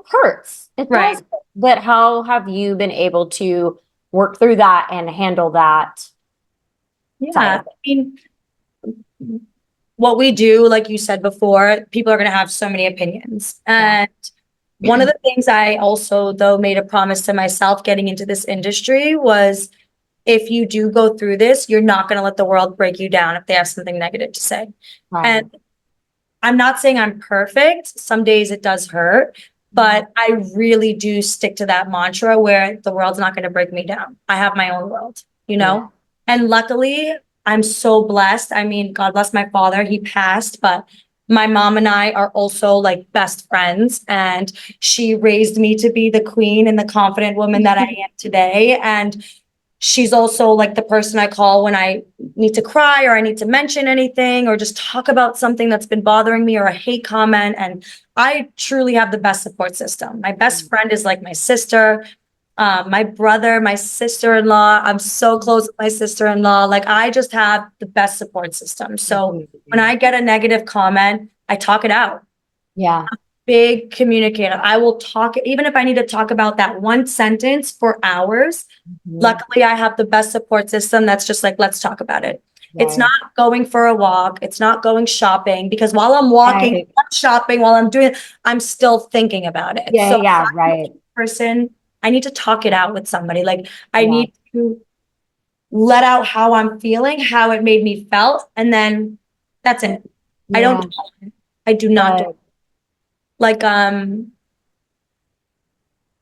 hurts. It Right. does. But how have you been able to work through that and handle that? Yeah. I mean, what we do, like you said before, people are going to have so many opinions. And one of the things I also, though, made a promise to myself getting into this industry was, if you do go through this, you're not going to let the world break you down if they have something negative to say. Right. And I'm not saying I'm perfect. Some days it does hurt, but I really do stick to that mantra where the world's not going to break me down. I have my own world, Yeah. And luckily, I'm so blessed. I mean, God bless my father, he passed, but my mom and I are also like best friends, and she raised me to be the queen and the confident woman that I am today. And she's also like the person I call when I need to cry or I need to mention anything or just talk about something that's been bothering me or a hate comment. And I truly have the best support system. My best friend is like my sister, my brother, my sister-in-law. I'm so close with my sister-in-law. Like, I just have the best support system. So when I get a negative comment, I talk it out. Yeah. Big communicator. I will talk, even if I need to talk about that one sentence for hours. Luckily, I have the best support system that's just like, let's talk about it. It's not going for a walk. It's not going shopping, because while I'm walking, I'm shopping, while I'm doing it, I'm still thinking about it. Yeah, So yeah, right. person, I need to talk it out with somebody. Like, I need to let out how I'm feeling, how it made me felt, and then that's it. I do not do like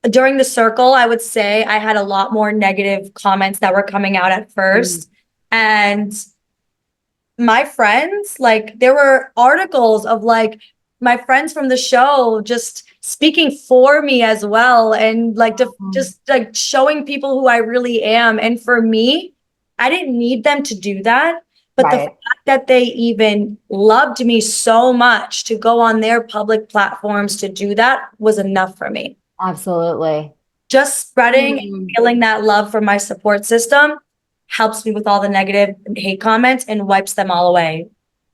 during the circle, I would say I had a lot more negative comments that were coming out at first. And my friends, like, there were articles of like my friends from the show just speaking for me as well, and like just like showing people who I really am. And for me, I didn't need them to do that. But the fact that they even loved me so much to go on their public platforms to do that was enough for me. Absolutely. Just spreading and feeling that love from my support system helps me with all the negative and hate comments and wipes them all away.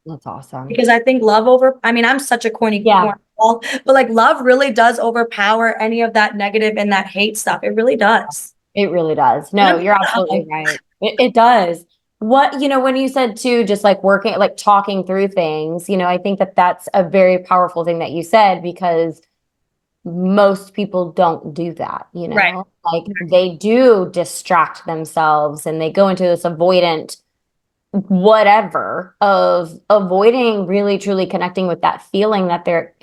That's awesome. Because I think I mean, I'm such a corny, but like, love really does overpower any of that negative and that hate stuff. It really does. It really does. No, you're absolutely right. It does. What, when you said too, just like working, like talking through things, I think that that's a very powerful thing that you said because most people don't do that, Right. like they do distract themselves and they go into this avoidant whatever of avoiding really truly connecting with that feeling that they're,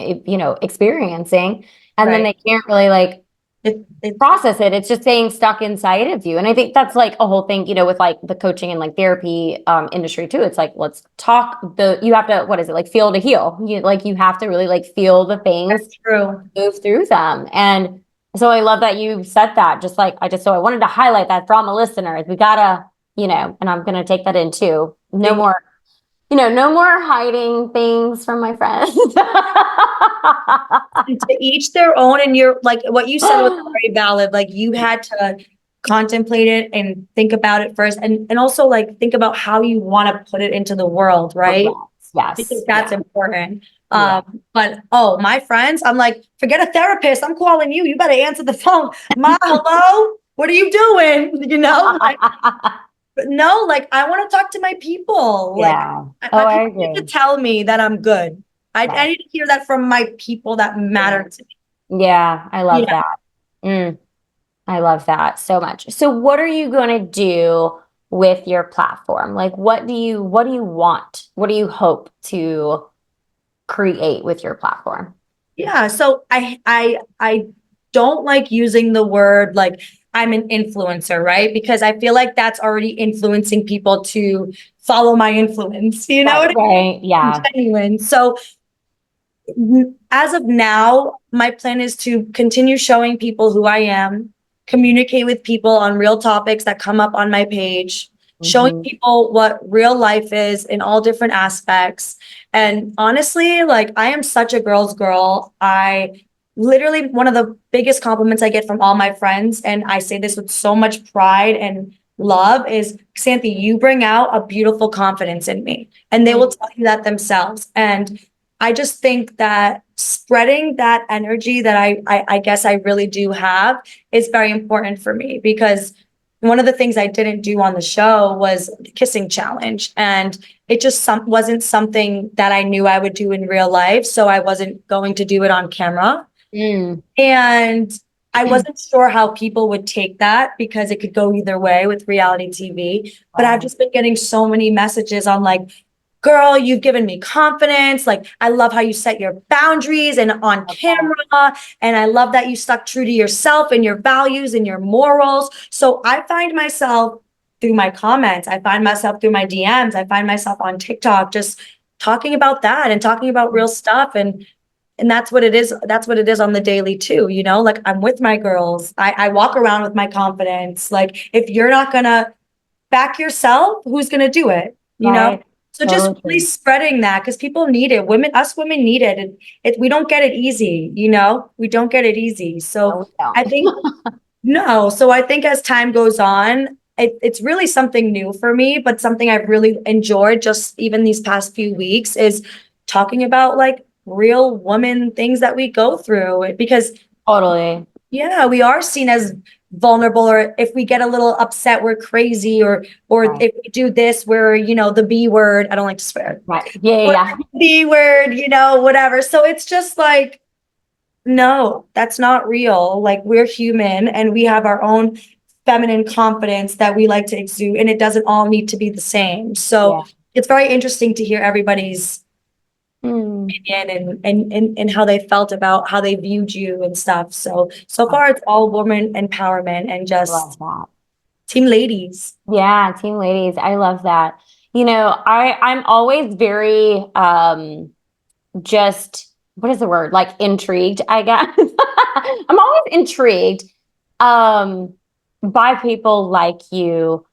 experiencing. And then Right. they can't really like It process it. It's just staying stuck inside of you. And I think that's like a whole thing, with like the coaching and like therapy industry too. It's like, let's talk you have to, what is it? Like feel to heal. You have to really like feel the things, that's true. move through them. And so I love that you said that. Just like so I wanted to highlight that for all my listeners. We gotta, and I'm gonna take that in too. No Thank more, no more hiding things from my friends. you. To each their own, and you're like what you said was very valid. Like you had to contemplate it and think about it first, and also like think about how you want to put it into the world, right? Correct. Because Yes. that's Yeah. important. Yeah. But oh, my friends, I'm like, forget a therapist. I'm calling you. You better answer the phone. Ma, hello? What are you doing? Like, but no, like I want to talk to my people. Like Yeah. my Oh, I people need to agree. tell me that I'm good. I Right. need to hear that from my people that Yeah. matter to me. Yeah. I love Yeah. that. Mm, I love that so much. So what are you going to do with your platform? Like what do you want? What do you hope to create with your platform? Yeah. So I don't like using the word like I'm an influencer, right? Because I feel like that's already influencing people to follow my influence. You know Right, what I right. mean? Yeah. Genuine. So as of now, my plan is to continue showing people who I am, communicate with people on real topics that come up on my page, showing Hmm. people what real life is in all different aspects. And honestly, like I am such a girl's girl. I literally one of the biggest compliments I get from all my friends, and I say this with so much pride and love, is Xanthi, you bring out a beautiful confidence in me. And they will tell you that themselves. And I just think that spreading that energy that I guess I really do have is very important for me because one of the things I didn't do on the show was the kissing challenge, and it just wasn't something that I knew I would do in real life, so I wasn't going to do it on camera. Mm. And I wasn't sure how people would take that because it could go either way with reality TV. But I've Right. just been getting so many messages on like, girl, you've given me confidence. Like, I love how you set your boundaries and on Love that. camera. And I love that you stuck true to yourself and your values and your morals. So I find myself through my comments, I find myself through my DMs, I find myself on TikTok just talking about that and talking about real stuff. And that's what it is. That's what it is on the daily too. Like I'm with my girls. I walk around with my confidence. Like if you're not gonna back yourself, who's going to do it? Right. So just Totally really true. spreading that because people need it. Us women need it. We don't get it easy, we don't get it easy. No, So we I think, don't. no. So I think as time goes on, it's really something new for me, but something I've really enjoyed just even these past few weeks is talking about like real woman things that we go through because Totally. yeah, we are seen as vulnerable, or if we get a little upset, we're crazy, or Right. if we do this, we're, the B word. I don't like to swear. Right. Yeah, yeah, Or yeah. B word, whatever. So it's just like, no, that's not real. Like we're human and we have our own feminine confidence that we like to exude, and it doesn't all need to be the same. So Yeah. it's very interesting to hear everybody's Mm. opinion and how they felt about how they viewed you and stuff. So I far it's all woman empowerment and love just that. team ladies. Yeah, team ladies. I love that. I'm always very just what is the word? Like intrigued, I guess. I'm always intrigued um by people like you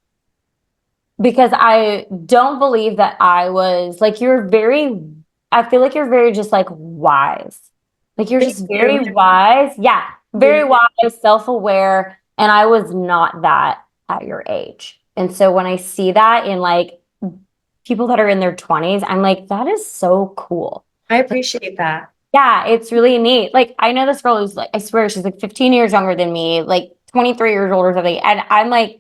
because I don't believe that I was like I feel like you're very just like wise. Like you're Thank just you. very wise. Yeah, Yeah. very wise, self-aware, and I was not that at your age. And so when I see that in like people that are in their 20s, I'm like that is so cool. I appreciate that. Yeah, it's really neat. Like I know this girl who's like I swear she's like 15 years younger than me, like 23 years older than me, and I'm like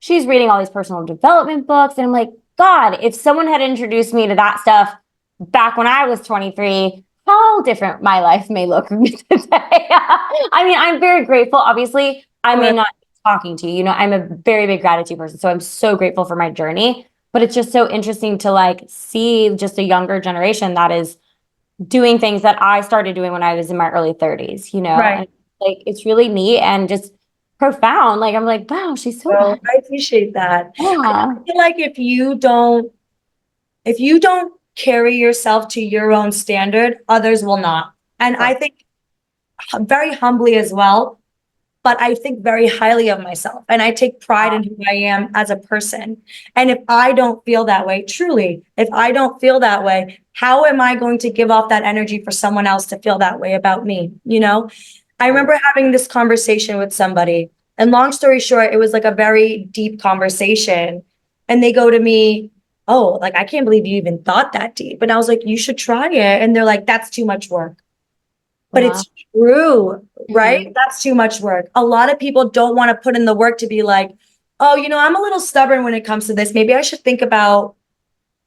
she's reading all these personal development books. And I'm like, God, if someone had introduced me to that stuff back when I was 23, how different my life may look today. I mean, I'm very grateful. Obviously, I may not be talking to you. You know, I'm a very big gratitude person. So I'm so grateful for my journey. But it's just so interesting to like see just a younger generation that is doing things that I started doing when I was in my early 30s, you know? Right. And like it's really neat and just profound. Like I'm like, wow, she's so So I appreciate that. yeah. I feel like if you don't carry yourself to your own standard, others will not. And I think very humbly as well, but I think very highly of myself and I take pride in who I am as a person. And if I don't feel that way, truly, if I don't feel that way, how am I going to give off that energy for someone else to feel that way about me? You know, I remember having this conversation with somebody, and long story short, it was like a very deep conversation. And they go to me, "Oh, like, I can't believe you even thought that deep." And I was like, "You should try it." And they're like, "That's too much work." But Wow. it's true, right? Mhm. That's too much work. A lot of people don't want to put in the work to be like, oh, I'm a little stubborn when it comes to this. Maybe I should think about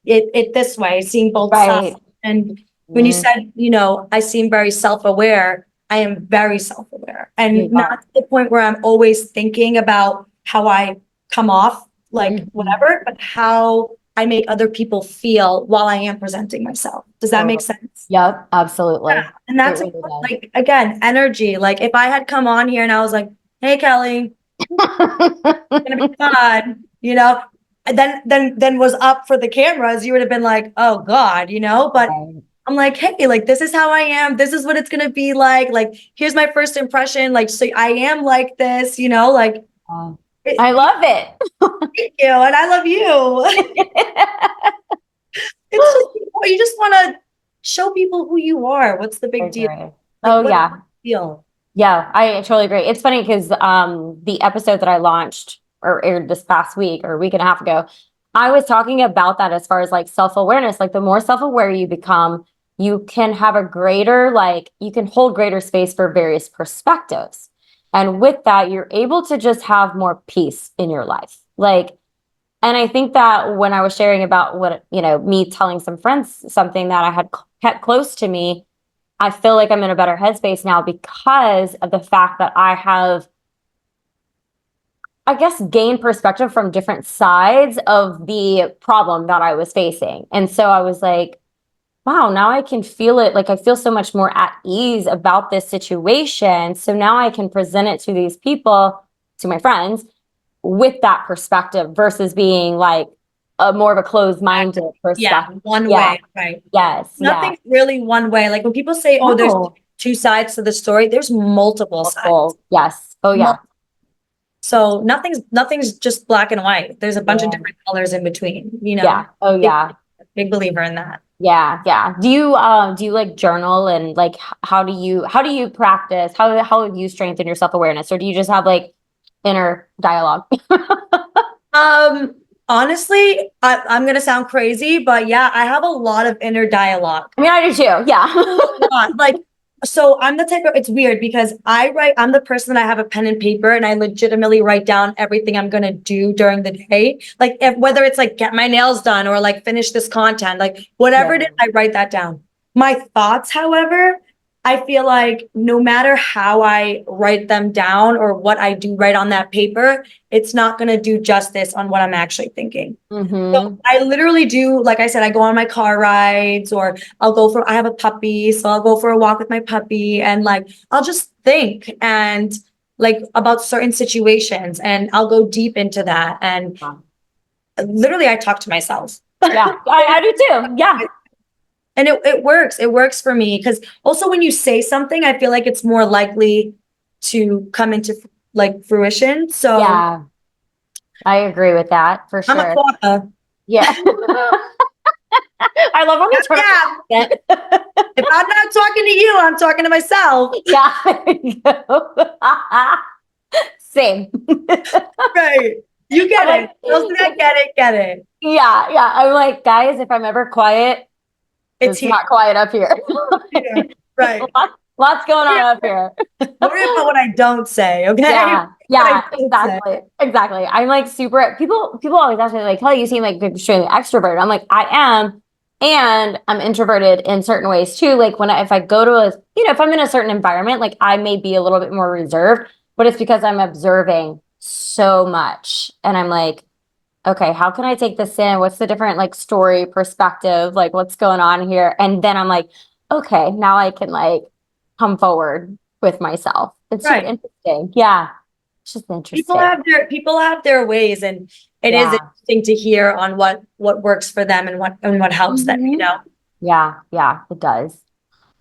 it this way, seeing both sides. Right. And when you Mhm. said, I seem very self-aware, I am very self-aware. And You not are. to the point where I'm always thinking about how I come off, like Mhm. whatever, but how I make other people feel while I am presenting myself. Does that make Totally. sense? Yep, Yeah, absolutely. and It that's really does. like again, energy. Like if I had come on here and I was like, "Hey, Kelly, gonna be fun," and then was up for the cameras, you would have been like, "Oh God," But Right. I'm like, "Hey, like this is how I am. This is what it's gonna be like. Like here's my first impression. Like so, I am like this. Like Uh, it, I love it. thank you, and I love you. It's just you just want to show people who you are. What's the I big deal? agree. Like Oh what yeah. feel? Yeah, I totally agree. It's funny because the episode that I launched or aired this past week or a week and a half ago, I was talking about that as far as like self-awareness. Like the more self-aware you become, you can have a greater, like you can hold greater space for various perspectives. And with that, you're able to just have more peace in your life. Like, and I think that when I was sharing about what, me telling some friends something that I had kept close to me, I feel like I'm in a better headspace now because of the fact that I have, I guess, gained perspective from different sides of the problem that I was facing. And so I was like, wow, now I can feel it. Like I feel so much more at ease about this situation. So now I can present it to these people, to my friends, with that perspective versus being like a more of a closed-minded Yeah, perspective. one Yeah. way, right? Yes. Yeah. Nothing's really one way. Like when people say, "Oh, there's Oh, two sides to the story," there's multiple sides. multiple. Yes. Oh, yeah. So nothing's just black and white. There's a bunch of Yeah. different colors in between, Yeah. Oh, Big, yeah. big believer in that. Yeah. Yeah. Do you like journal and like how do you practice? How have you strengthened your self-awareness or do you just have like inner dialogue? Um, Honestly, I'm gonna sound crazy, but yeah, I have a lot of inner dialogue. I mean, I do too. Yeah. Lot. Like, so I'm the type of, it's weird because I'm the person that I have a pen and paper and I legitimately write down everything I'm going to do during the day. Like, whether it's like get my nails done or like finish this content, like whatever it is, Yeah. I write that down. My thoughts, however, I feel like no matter how I write them down or what I do write on that paper, it's not going to do justice on what I'm actually thinking. So Mm-hmm. I literally do, like I said, I go on my car rides or I have a puppy, so I'll go for a walk with my puppy and like, I'll just think and like about certain situations and I'll go deep into that. And literally I talk to myself. Yeah. I do too. Yeah. And it works. It works for me because also when you say something, I feel like it's more likely to come into like fruition. So Yeah. I agree with that for I'm a sure. quokka. Yeah. I love when you turn Yeah. on the accent. If I'm not talking to you, I'm talking to myself. Yeah. There you go. Same. Right. You I'm get like, it. Those that get it. yeah, yeah. I'm like, guys, if I'm ever quiet, It's it's here. not quiet up here. Here. Right. Lots going on up here. Worry about what I don't say, okay? Yeah, What I yeah, don't say. exactly. Exactly. I'm like super people always ask me like, "Kelly, you seem like extremely extroverted." I'm like, "I am." And I'm introverted in certain ways too. Like if I go to if I'm in a certain environment, like I may be a little bit more reserved, but it's because I'm observing so much. And I'm like, okay, how can I take this in? What's the different like story perspective? Like what's going on here? And then I'm like, okay, now I can like come forward with myself. It's just Right. interesting. Yeah. It's just interesting. People have their ways, and it is Yeah. interesting to hear on what works for them and what helps them, you Mhm. know. Yeah, yeah, it does.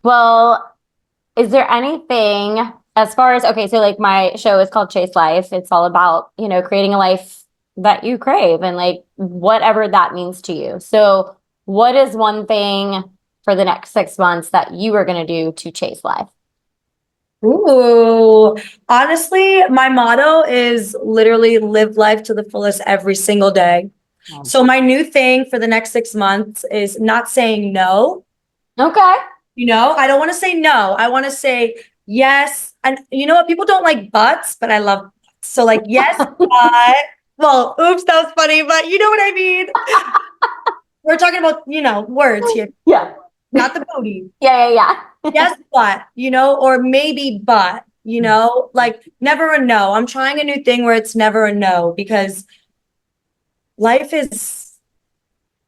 Well, is there anything as far as okay, so like my show is called Chase Life. It's all about, creating a life that you crave and like whatever that means to you. So, what is one thing for the next 6 months that you are going to do to chase life? Ooh, honestly, my motto is literally live life to the fullest every single day. Um, So my new thing for the next 6 months is not saying no. Okay. I don't want to say no. I want to say yes. And you know what? People don't like buts, but I love butts. So like yes, but well, oops, that was funny, but you know what I mean. We're talking about, words here, Yeah. not the booty. Yeah, yeah, yeah. Yes, but, or maybe, but, like never a no. I'm trying a new thing where it's never a no because life is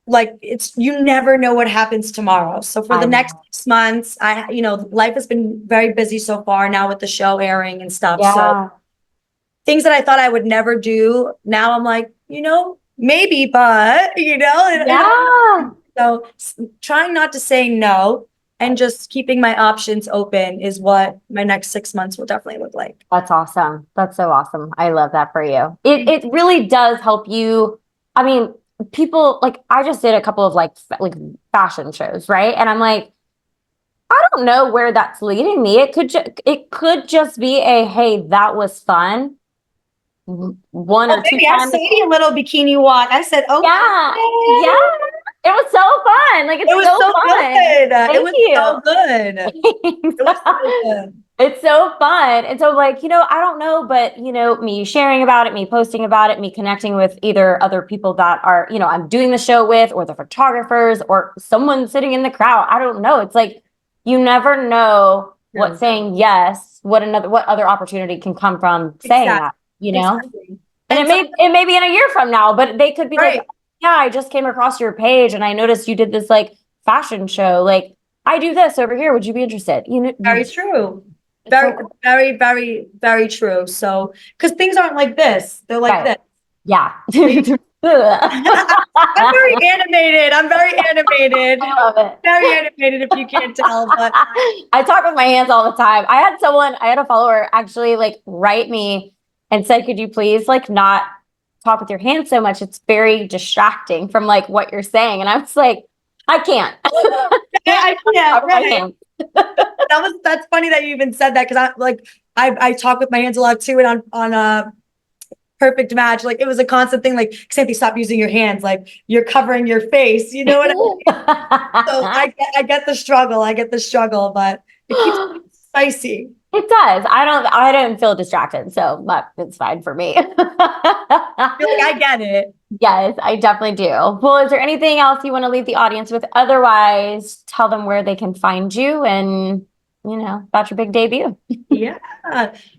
like you never know what happens tomorrow. So for the I next know. 6 months, life has been very busy so far now with the show airing and stuff. So Yeah. things that I thought I would never do, now I'm like, maybe, but, Yeah. so trying not to say no and just keeping my options open is what my next 6 months will definitely look like. That's awesome. That's so awesome. I love that for you. It really does help you. I mean, people like I just did a couple of like fashion shows, right? And I'm like, I don't know where that's leading me. It could just be a hey, that was fun. One Oh, or two baby, I times. saw your little bikini walk. I said, okay. Yeah. Yeah. It was so fun. Like It it's was so so fun. good. It Thank was you. so good. It was so good. It's so fun. And so, like, I don't know, but, me sharing about it, me posting about it, me connecting with either other people that are, I'm doing the show with, or the photographers, or someone sitting in the crowd. I don't know. It's like, you never know what Yeah. saying yes, what other opportunity can come from saying Exactly. that, you know? Exactly. And And it so, may be in a year from now, but they could be like, right. yeah, I just came across your page and I noticed you did this like fashion show. Like, I do this over here. Would you be interested? Very true. It's Very, so cool. very, very, very true. So, because things aren't like this, they're like Right. this. Yeah. I'm very animated. I'm very animated. I love it. Very animated, if you can't tell. But I talk with my hands all the time. I had a follower actually like write me and said, could you please like not talk with your hands so much? It's very distracting from like what you're saying. And I was like, I can't. Can't I can't. talk with my Right. hands. That's funny that you even said that because I talk with my hands a lot too, and on a perfect match, like it was a constant thing. Like, Xanthi, stop using your hands. Like you're covering your face. You know what I mean? So I get the struggle. I get the struggle, but it keeps it spicy. It does. I don't feel distracted, so but it's fine for me. You're like, I get it. Yes, I definitely do. Well, is there anything else you want to leave the audience with? Otherwise, tell them where they can find you and, about your big debut. Yeah.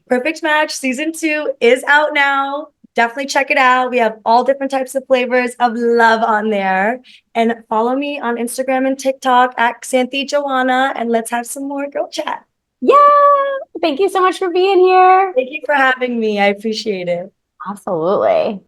Perfect Match season 2 is out now. Definitely check it out. We have all different types of flavors of love on there. And follow me on Instagram and TikTok at Xanthi Joanna, and let's have some more girl chat. Yeah. Thank you so much for being here. Thank you for having me. I appreciate it. Absolutely.